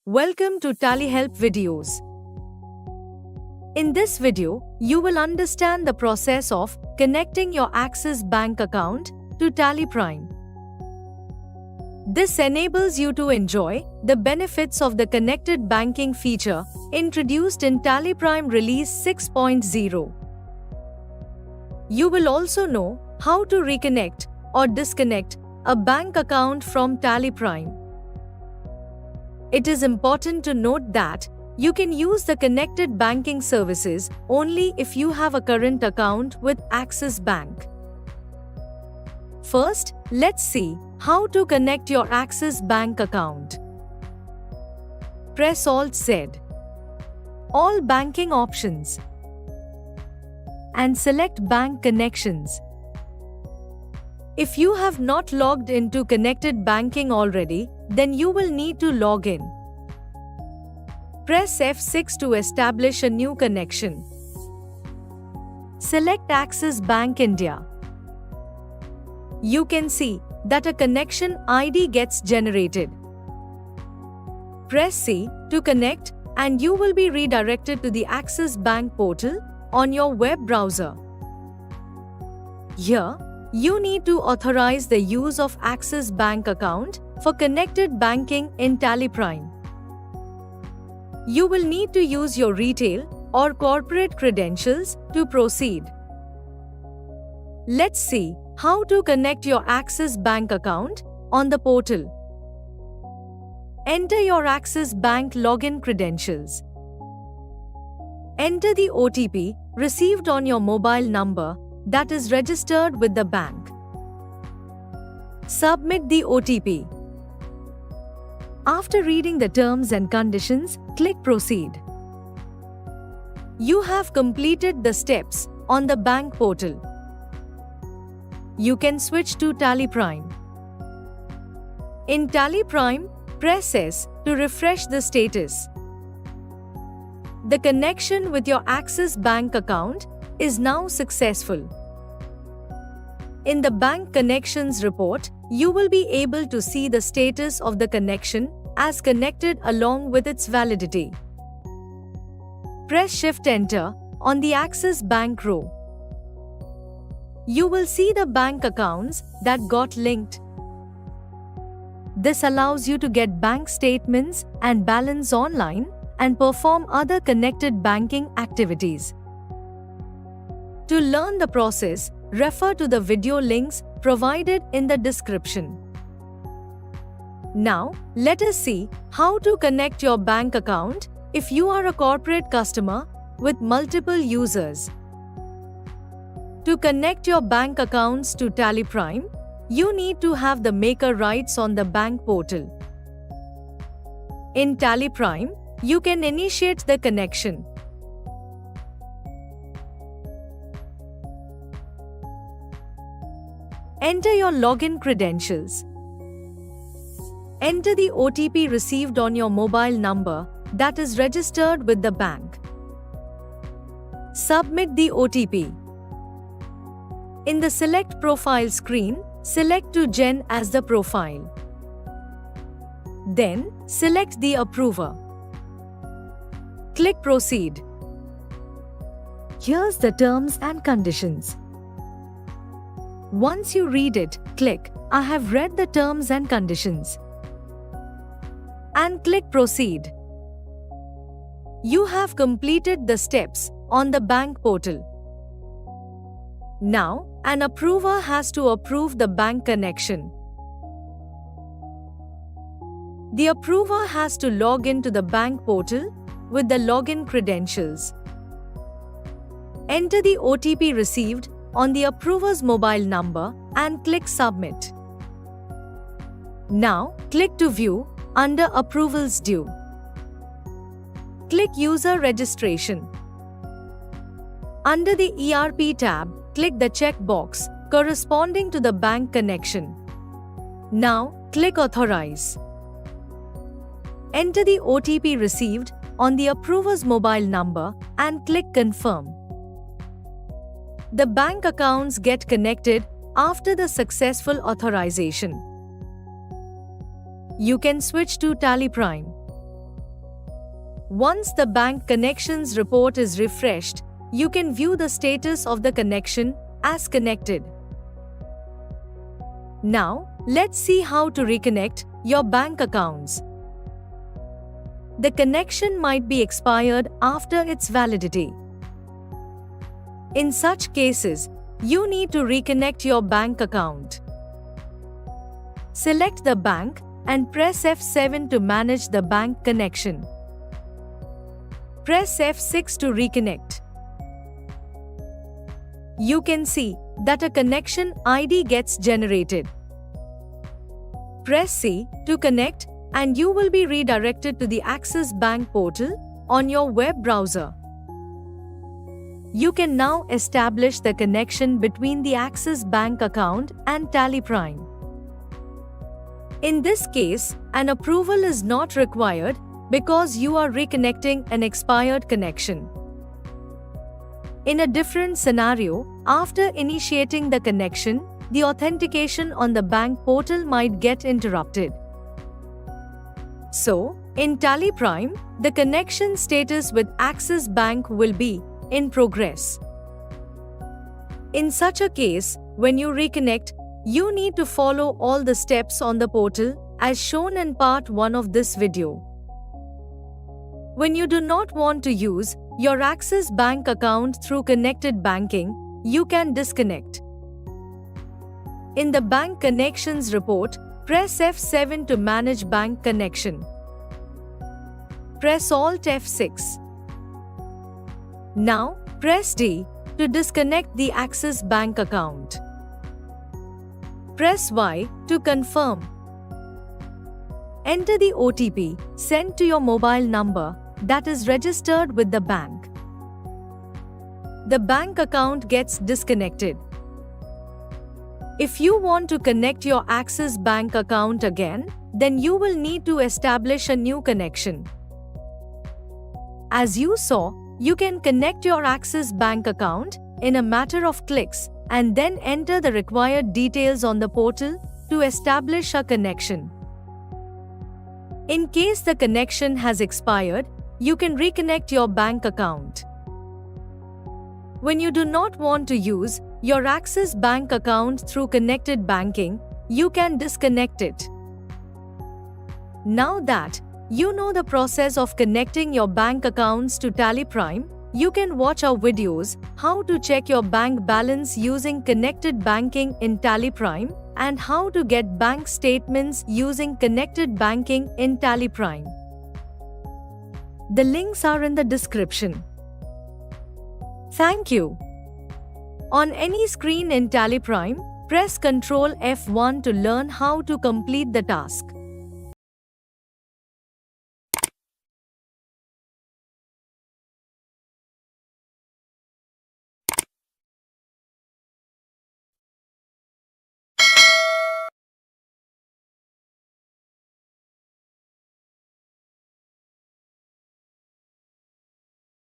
Welcome to Tally Help videos. In this video, you will understand the process of connecting your Axis Bank account to Tally Prime. This enables you to enjoy the benefits of the connected banking feature introduced in Tally Prime Release 6.0. You will also know how to reconnect or disconnect a bank account from Tally Prime. It is important to note that you can use the connected banking services only if you have a current account with Axis Bank. First, let's see how to connect your Axis Bank account. Press Alt-Z. All banking options. And select Bank Connections. If you have not logged into connected banking already, then you will need to log in. Press F6 to establish a new connection. Select Axis Bank India. You can see that a connection ID gets generated. Press C to connect and you will be redirected to the Axis Bank portal on your web browser. Here, you need to authorize the use of Axis Bank account for connected banking in Tally Prime. You will need to use your retail or corporate credentials to proceed. Let's see how to connect your Axis Bank account on the portal. Enter your Axis Bank login credentials. Enter the OTP received on your mobile number that is registered with the bank. Submit the OTP. After reading the terms and conditions, click Proceed. You have completed the steps on the bank portal. You can switch to Tally Prime. In Tally Prime, press S to refresh the status. The connection with your Axis Bank account is now successful. In the Bank Connections report, you will be able to see the status of the connection as connected along with its validity. Press Shift-Enter on the Axis Bank row. You will see the bank accounts that got linked. This allows you to get bank statements and balance online and perform other connected banking activities. To learn the process, refer to the video links provided in the description. Now, let us see how to connect your bank account if you are a corporate customer with multiple users. To connect your bank accounts to Tally Prime, you need to have the maker rights on the bank portal. In Tally Prime, you can initiate the connection. Enter your login credentials. Enter the OTP received on your mobile number that is registered with the bank. Submit the OTP. In the Select Profile screen, select to Gen as the profile. Then, select the approver. Click Proceed. Here's the terms and conditions. Once you read it, click I have read the terms and conditions and click Proceed. You have completed the steps on the bank portal. Now, an approver has to approve the bank connection. The approver has to log into the bank portal with the login credentials. Enter the OTP received on the approver's mobile number and click Submit. Now, click to view under Approvals Due. Click User Registration. Under the ERP tab, click the checkbox corresponding to the bank connection. Now, click Authorize. Enter the OTP received on the approver's mobile number and click Confirm. The bank accounts get connected after the successful authorization. You can switch to Tally Prime. Once the bank connections report is refreshed, you can view the status of the connection as connected. Now, let's see how to reconnect your bank accounts. The connection might be expired after its validity. In such cases, you need to reconnect your bank account. Select the bank and press F7 to manage the bank connection. Press F6 to reconnect. You can see that a connection ID gets generated. Press C to connect and you will be redirected to the Axis Bank portal on your web browser. You can now establish the connection between the Axis Bank account and Tally Prime. In this case, an approval is not required because you are reconnecting an expired connection. In a different scenario, after initiating the connection, the authentication on the bank portal might get interrupted. So, in Tally Prime, the connection status with Axis Bank will be in progress. In such a case, when you reconnect, you need to follow all the steps on the portal as shown in part 1 of this video. When you do not want to use your Axis Bank account through connected banking, you can disconnect. In the Bank Connections report, press F7 to manage bank connection. Press Alt F6. Now, press D to disconnect the Axis Bank account. Press Y to confirm. Enter the OTP sent to your mobile number that is registered with the bank. The bank account gets disconnected. If you want to connect your Axis Bank account again, then you will need to establish a new connection. As you saw, you can connect your Axis Bank account in a matter of clicks and then enter the required details on the portal to establish a connection. In case the connection has expired, you can reconnect your bank account. When you do not want to use your Axis Bank account through connected banking, you can disconnect it. Now that you know the process of connecting your bank accounts to Tally Prime, you can watch our videos how to check your bank balance using connected banking in Tally Prime and how to get bank statements using connected banking in Tally Prime. The links are in the description. Thank you. On any screen in Tally Prime, press Ctrl F1 to learn how to complete the task.